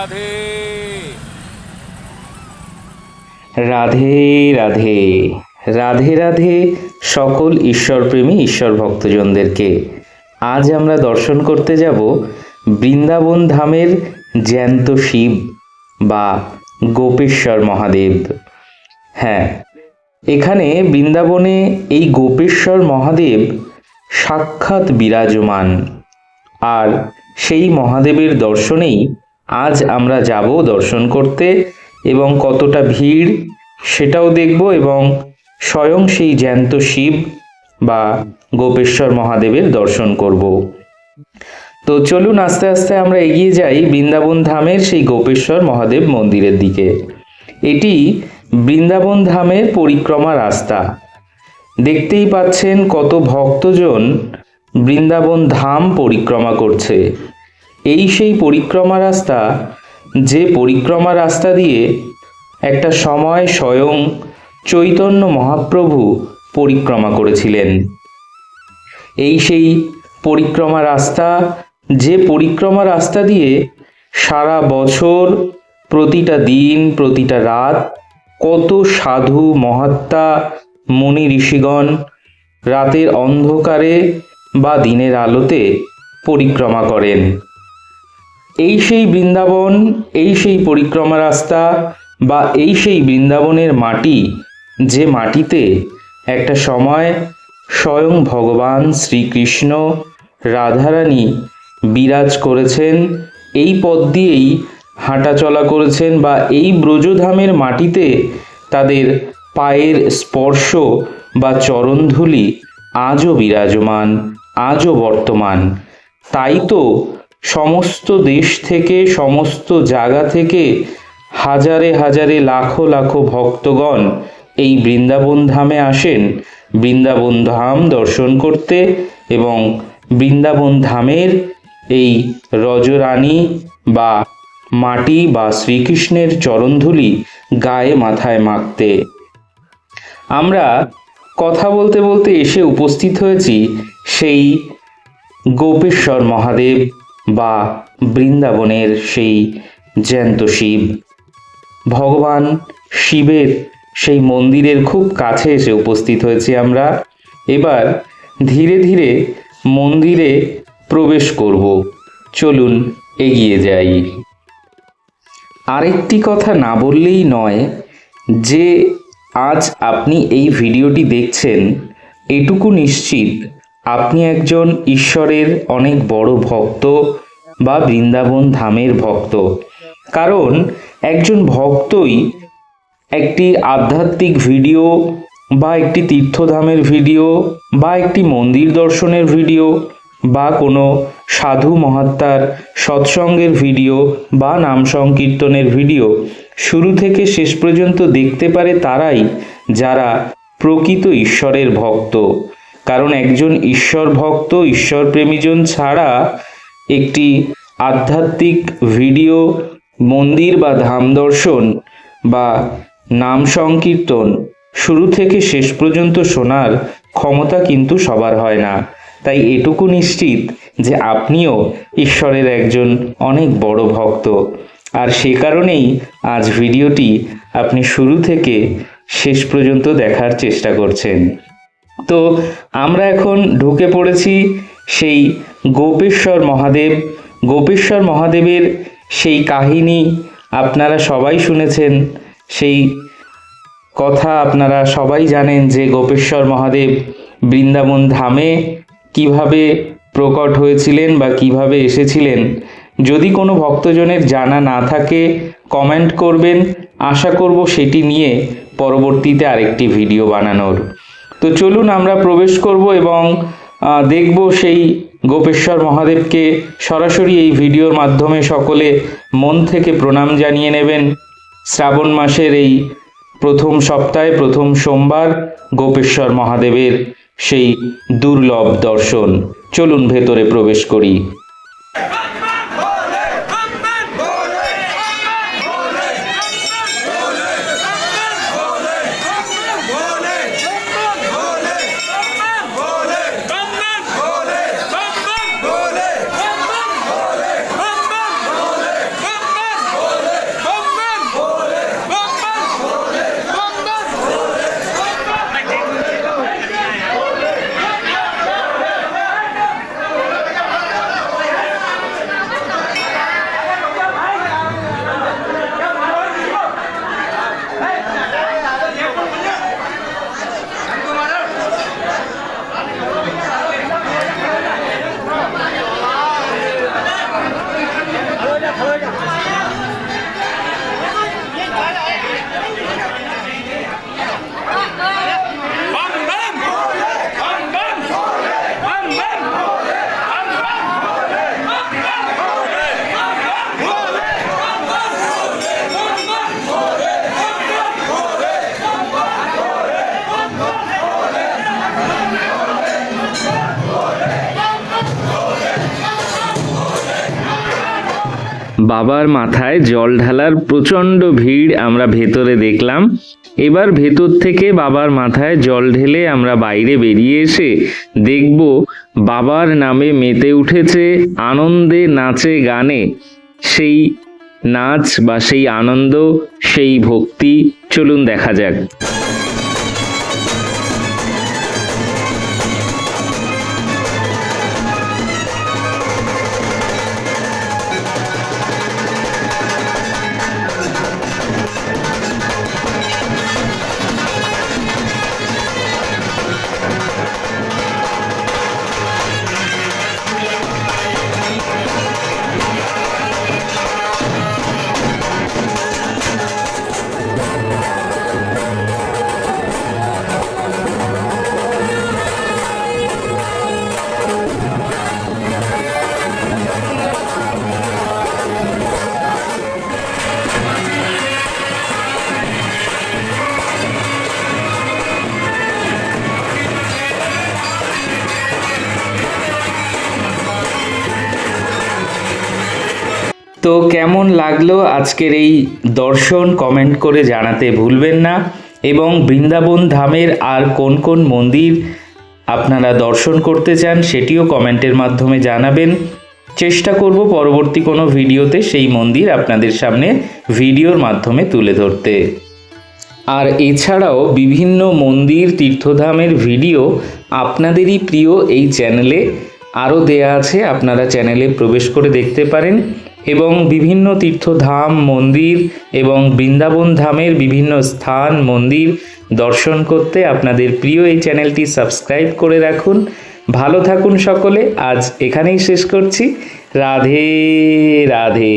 রাধে। রাধে রাধে রাধে রাধে সকল ঈশ্বরপ্রেমী ঈশ্বর ভক্তজনদেরকে। আজ আমরা দর্শন করতে যাব বৃন্দাবন ধামের জ্যান্ত শিব বা গোপেশ্বর মহাদেব। হ্যাঁ, এখানে বৃন্দাবনে এই গোপেশ্বর মহাদেব সাক্ষাৎ বিরাজমান, আর সেই মহাদেবের দর্শনেই আজ আমরা যাব দর্শন করতে, এবং কতটা ভিড় সেটাও দেখব, এবং স্বয়ং সেই জ্যান্ত শিব বা গোপেশ্বর মহাদেবের দর্শন করব। তো চলুন আস্তে আস্তে আমরা এগিয়ে যাই বৃন্দাবন ধামের সেই গোপেশ্বর মহাদেব মন্দিরের দিকে। এটি বৃন্দাবন ধামের পরিক্রমা রাস্তা। দেখতেই পাচ্ছেন কত ভক্তজন বৃন্দাবন ধাম পরিক্রমা করছে। এই সেই পরিক্রমা রাস্তা, যে পরিক্রমা রাস্তা দিয়ে একটা সময় স্বয়ং চৈতন্য মহাপ্রভু পরিক্রমা করেছিলেন। এই সেই পরিক্রমা রাস্তা, যে পরিক্রমা রাস্তা দিয়ে সারা বছর প্রতিটা দিন প্রতিটা রাত কত সাধু মহাত্মা মুনি ঋষিগণ রাতের অন্ধকারে বা দিনের আলোতে পরিক্রমা করেন। এই সেই বৃন্দাবন, এই সেই পরিক্রমা রাস্তা বা এই সেই বৃন্দাবনের মাটি, যে মাটিতে একটা সময় স্বয়ং ভগবান শ্রীকৃষ্ণ রাধারানী বিরাজ করেছেন, এই পথ দিয়েই হাঁটাচলা করেছেন, বা এই ব্রজধামের মাটিতে তাদের পায়ের স্পর্শ বা চরণধূলি আজও বিরাজমান, আজও বর্তমান। তাই তো সমস্ত দেশ থেকে, সমস্ত জায়গা থেকে হাজারে হাজারে লাখো লাখো ভক্তগণ এই বৃন্দাবন ধামে আসেন বৃন্দাবন ধাম দর্শন করতে, এবং বৃন্দাবন ধামের এই রজরানী বা মাটি বা শ্রীকৃষ্ণের চরণধূলি গায়ে মাথায় মাখতে। আমরা কথা বলতে বলতে এসে উপস্থিত হয়েছি সেই গোপেশ্বর মহাদেব বা বৃন্দাবনের সেই জ্যান্ত শিব। ভগবান শিবের সেই মন্দিরের খুব কাছে এসে উপস্থিত হয়েছি আমরা। এবার ধীরে ধীরে মন্দিরে প্রবেশ করব। চলুন এগিয়ে যাই। আরেকটি কথা না বললেই নয় যে আজ আপনি এই ভিডিওটি দেখছেন, এটুকু নিশ্চিত আপনি একজন ঈশ্বরের অনেক বড় ভক্ত বা বৃন্দাবন ধামের ভক্ত। কারণ একজন ভক্তই একটি আধ্যাত্মিক ভিডিও বা একটি তীর্থধামের ভিডিও বা একটি মন্দির দর্শনের ভিডিও বা কোনো সাধু মহাত্মার সৎসঙ্গের ভিডিও বা নাম সংকীর্তনের ভিডিও শুরু থেকে শেষ পর্যন্ত দেখতে পারে তারাই যারা প্রকৃত ঈশ্বরের ভক্ত। কারণ একজন ঈশ্বর ভক্ত, ঈশ্বর প্রেমীজন ছাড়া একটি আধ্যাত্মিক ভিডিও, মন্দির বা ধাম দর্শন বা নাম সংকীর্তন শুরু থেকে শেষ পর্যন্ত শোনার ক্ষমতা কিন্তু সবার হয় না। তাই এটুকু নিশ্চিত যে আপনিও ঈশ্বরের একজন অনেক বড় ভক্ত, আর সে কারণেই আজ ভিডিওটি আপনি শুরু থেকে শেষ পর্যন্ত দেখার চেষ্টা করছেন। তো আমরা এখন ঢুকে পড়েছি সেই গোপেশ্বর মহাদেব। গোপেশ্বর মহাদেবের সেই কাহিনী আপনারা সবাই শুনেছেন, সেই কথা আপনারা সবাই জানেন যে গোপেশ্বর মহাদেব বৃন্দাবন ধামে কিভাবে প্রকট হয়েছিলেন বা কিভাবে এসেছিলেন। যদি কোনো ভক্তজনের জানা না থাকে কমেন্ট করবেন, আশা করব সেটি নিয়ে পরবর্তীতে আরেকটি ভিডিও বানানোর। তো চলুন আমরা প্রবেশ করব এবং দেখব সেই গোপেশ্বর মহাদেবকে সরাসরি এই ভিডিওর মাধ্যমে সকলে মন থেকে প্রণাম জানিয়ে নেবেন। শ্রাবণ মাসের এই প্রথম সপ্তাহে প্রথম সোমবার গোপেশ্বর মহাদেবের সেই দুর্লভ দর্শন। চলুন ভেতরে প্রবেশ করি। বাবার মাথায় জল ঢালার প্রচণ্ড ভিড় আমরা ভেতরে দেখলাম। এবার ভেতর থেকে বাবার মাথায় জল ঢেলে আমরা বাইরে বেরিয়ে এসে দেখব বাবার নামে মেতে উঠেছে আনন্দে নাচে গানে সেই নাচ বা সেই আনন্দ, সেই ভক্তি। চলুন দেখা যাক। তো কেমন লাগলো আজকের এই দর্শন কমেন্ট করে জানাতে ভুলবেন না, এবং বৃন্দাবন ধামের আর কোন কোন মন্দির আপনারা দর্শন করতে চান সেটিও কমেন্টের মাধ্যমে জানাবেন। চেষ্টা করব পরবর্তী কোনো ভিডিওতে সেই মন্দির আপনাদের সামনে ভিডিওর মাধ্যমে তুলে ধরতে। আর এছাড়াও বিভিন্ন মন্দির তীর্থধামের ভিডিও আপনাদেরই প্রিয় এই চ্যানেলে আরও দেয়া আছে, আপনারা চ্যানেলে প্রবেশ করে দেখতে পারেন। এবং বিভিন্ন তীর্থধাম মন্দির এবং বৃন্দাবন ধামের বিভিন্ন স্থান মন্দির দর্শন করতে আপনাদের প্রিয় এই চ্যানেলটি সাবস্ক্রাইব করে রাখুন। ভালো থাকুন সকলে। আজ এখানেই শেষ করছি। রাধে রাধে।